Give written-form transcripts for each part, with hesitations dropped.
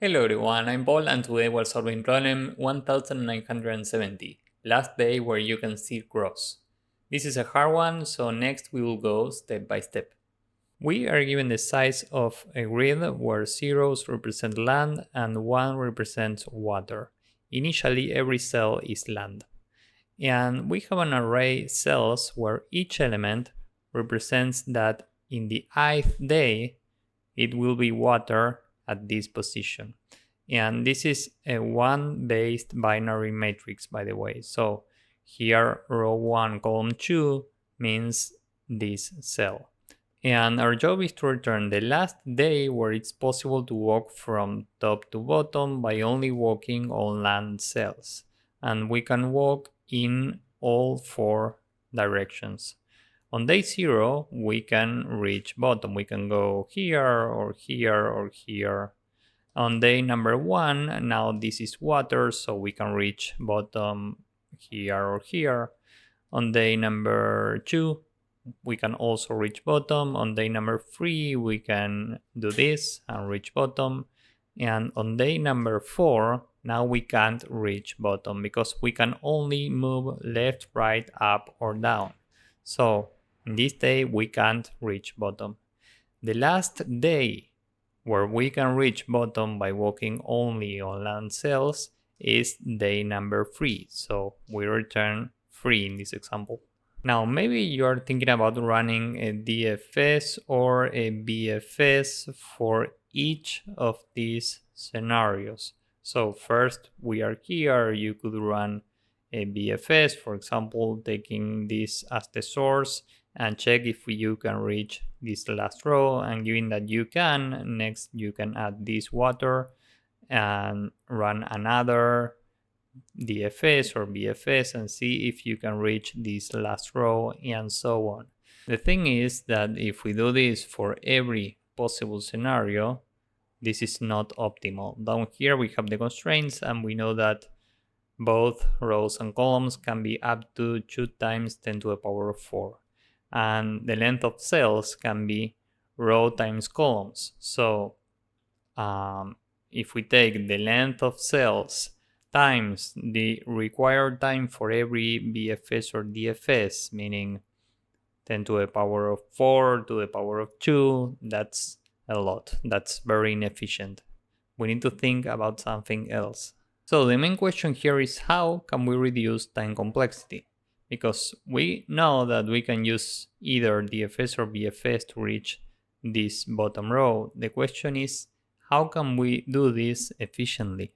Hello everyone, I'm Paul and today we're solving problem 1970, last day where you can see cross. This is a hard one, so next we will go step by step. We are given the size of a grid where zeros represent land and 1 represents water. Initially every cell is land. And we have an array cells where each element represents that in the ith day it will be water at this position. And this is a 1-based binary matrix, by the way. So here row 1 column 2 means this cell. And our job is to return the last day where it's possible to walk from top to bottom by only walking on land cells. And we can walk in all 4 directions. On day 0, we can reach bottom. We can go here or here or here. On day number 1, now this is water, so we can reach bottom here or here. On day number 2, we can also reach bottom. On day number 3, we can do this and reach bottom. And on day number 4, now we can't reach bottom because we can only move left, right, up, or down. So in this day, we can't reach bottom. The last day where we can reach bottom by walking only on land cells is day number 3. So we return 3 in this example. Now, maybe you're thinking about running a DFS or a BFS for each of these scenarios. So first, we are here. You could run a BFS, for example, taking this as the source and check if you can reach this last row, and given that you can, next you can add this water and run another DFS or BFS and see if you can reach this last row and so on. The thing is that if we do this for every possible scenario, this is not optimal. Down here we have the constraints and we know that both rows and columns can be up to 2 times 10 to the power of 4. And the length of cells can be row times columns. So if we take the length of cells times the required time for every BFS or DFS, meaning 10 to the power of 4 to the power of 2, that's a lot. That's very inefficient. We need to think about something else. So the main question here is how can we reduce time complexity? Because we know that we can use either DFS or BFS to reach this bottom row. The question is, how can we do this efficiently?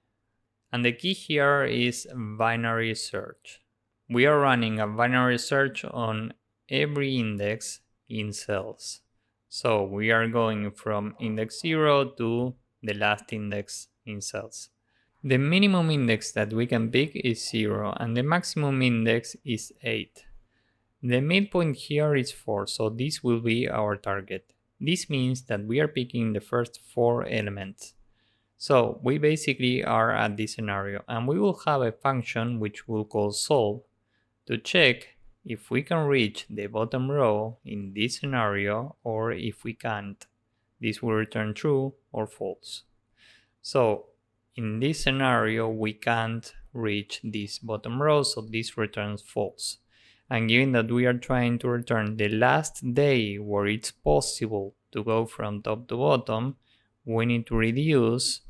And the key here is binary search. We are running a binary search on every index in cells. So we are going from index 0 to the last index in cells. The minimum index that we can pick is 0 and the maximum index is 8. The midpoint here is 4, so this will be our target. This means that we are picking the first 4 elements. So we basically are at this scenario and we will have a function which we'll call solve to check if we can reach the bottom row in this scenario or if we can't. This will return true or false. So in this scenario, we can't reach this bottom row, so this returns false. And given that we are trying to return the last day where it's possible to go from top to bottom, we need to reduce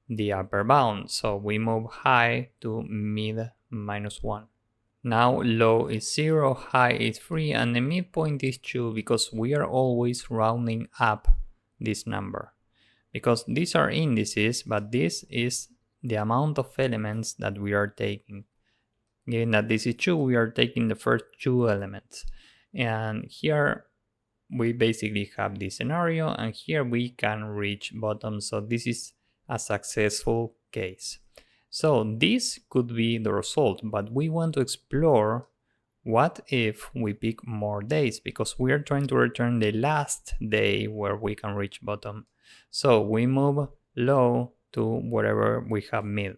the upper bound. So we move high to mid -1. Now low is 0, high is 3, and the midpoint is 2 because we are always rounding up this number. Because these are indices, but this is the amount of elements that we are taking. Given that this is 2, we are taking the first 2 elements. And here we basically have this scenario, and here we can reach bottom, so this is a successful case. So this could be the result, but we want to explore what if we pick more days, because we are trying to return the last day where we can reach bottom. So we move low to wherever we have mid.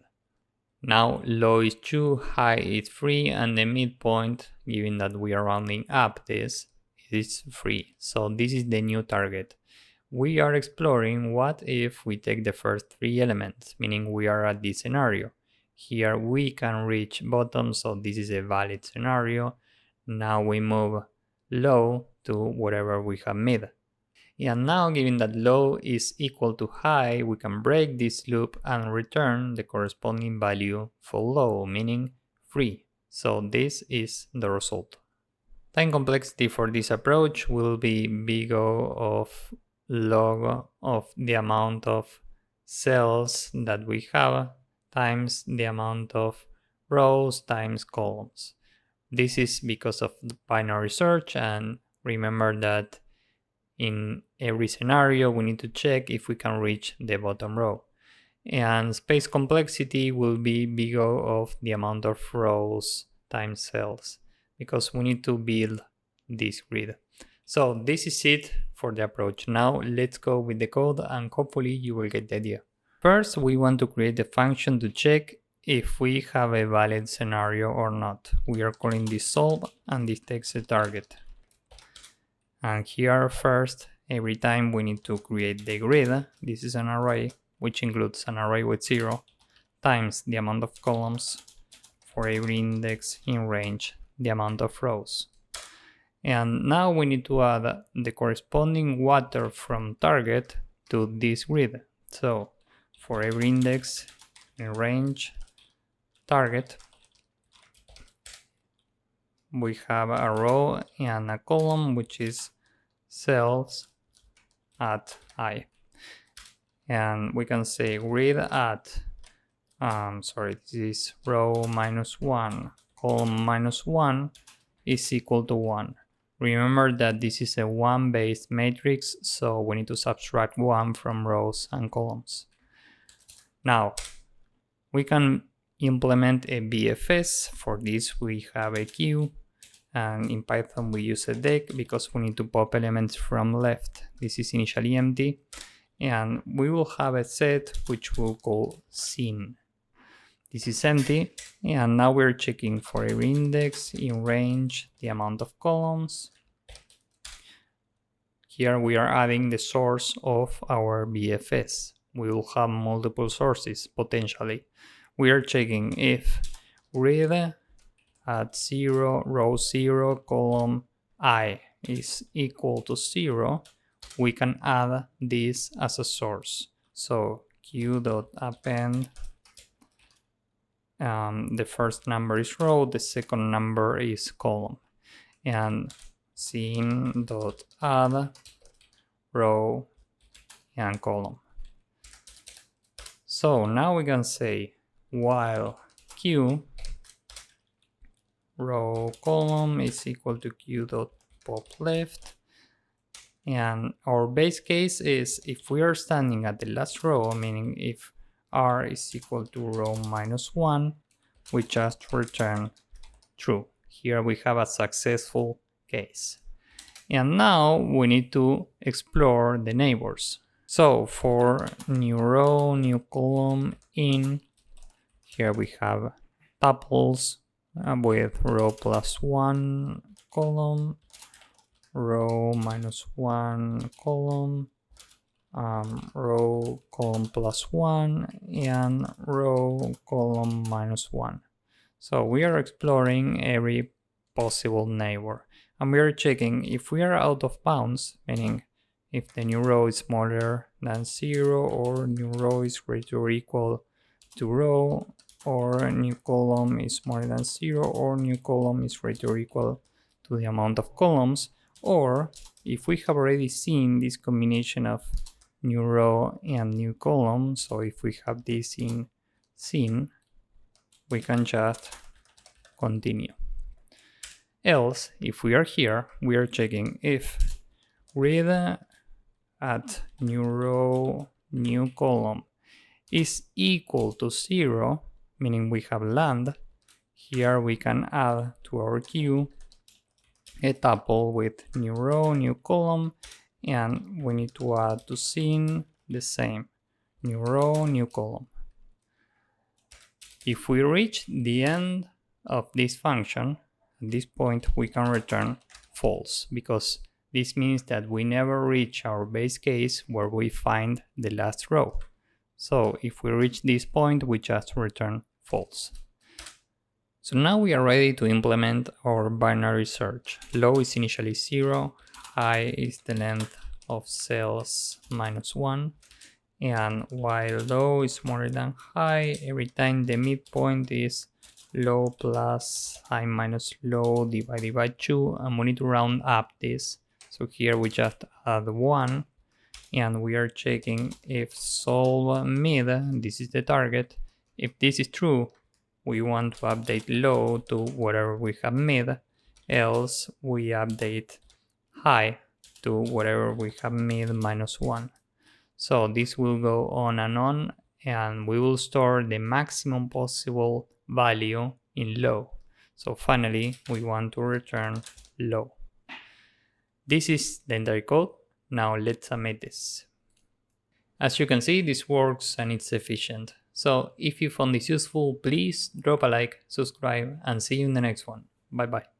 Now low is 2, high is 3, and the midpoint, given that we are rounding up this, is 3. So this is the new target. we are exploring what if we take the first three elements, meaning we are at this scenario. Here we can reach bottom, so this is a valid scenario. Now we move low to whatever we have made. And now, given that low is equal to high, we can break this loop and return the corresponding value for low, meaning 3. So this is the result. Time complexity for this approach will be big O of log of the amount of cells that we have times the amount of rows times columns. This is because of the binary search, and remember that in every scenario we need to check if we can reach the bottom row. And space complexity will be big O of the amount of rows times cells, because we need to build this grid. So this is it for the approach. Now let's go with the code and hopefully you will get the idea. First, we want to create a function to check if we have a valid scenario or not. We are calling this solve and this takes a target. And here first, every time we need to create the grid. This is an array, which includes an array with 0 times the amount of columns for every index in range, the amount of rows. And now we need to add the corresponding water from target to this grid. So for every index in range target, we have a row and a column, which is cells at I. And we can say grid at, this is row -1, column -1 is equal to 1. Remember that this is a 1-based matrix, so we need to subtract 1 from rows and columns. Now, we can implement a BFS. For this, we have a queue, and in Python we use a deck because we need to pop elements from left. This is initially empty, and we will have a set which we'll call scene. This is empty, and now we're checking for every index in range the amount of columns. Here we are adding the source of our BFS. We will have multiple sources potentially. We are checking if grid at 0, row 0, column I is equal to 0. We can add this as a source. So q.append, the first number is row, the second number is column, and scene.add row and column. So now we can say while q row column is equal to q.popLeft, and our base case is if we are standing at the last row, meaning if r is equal to row -1, we just return true. Here we have a successful case. And now we need to explore the neighbors. So for new row, new column in, here we have tuples with row +1 column, row -1 column, row column +1, and row column -1. So we are exploring every possible neighbor, and we are checking if we are out of bounds, meaning if the new row is smaller than 0, or new row is greater or equal to row, or new column is smaller than 0, or new column is greater or equal to the amount of columns, or if we have already seen this combination of new row and new column. So if we have this in scene, we can just continue. Else, if we are here, we are checking if grid at new row, new column is equal to 0, meaning we have land. Here we can add to our queue a tuple with new row, new column, and we need to add to scene the same, new row, new column. If we reach the end of this function, at this point we can return false, because This means that we never reach our base case where we find the last row. So if we reach this point, we just return false. So now we are ready to implement our binary search. Low is initially 0, high is the length of cells -1, and while low is more than high, every time the midpoint is low plus high minus low divided by 2, and we need to round up this. So here we just add 1, and we are checking if solve mid, this is the target. If this is true, we want to update low to whatever we have mid, else we update high to whatever we have mid -1. So this will go on, and we will store the maximum possible value in low. So finally, we want to return low. This is the entire code. Now let's submit this. As you can see, this works and it's efficient. So if you found this useful, please drop a like, subscribe, and see you in the next one. Bye bye.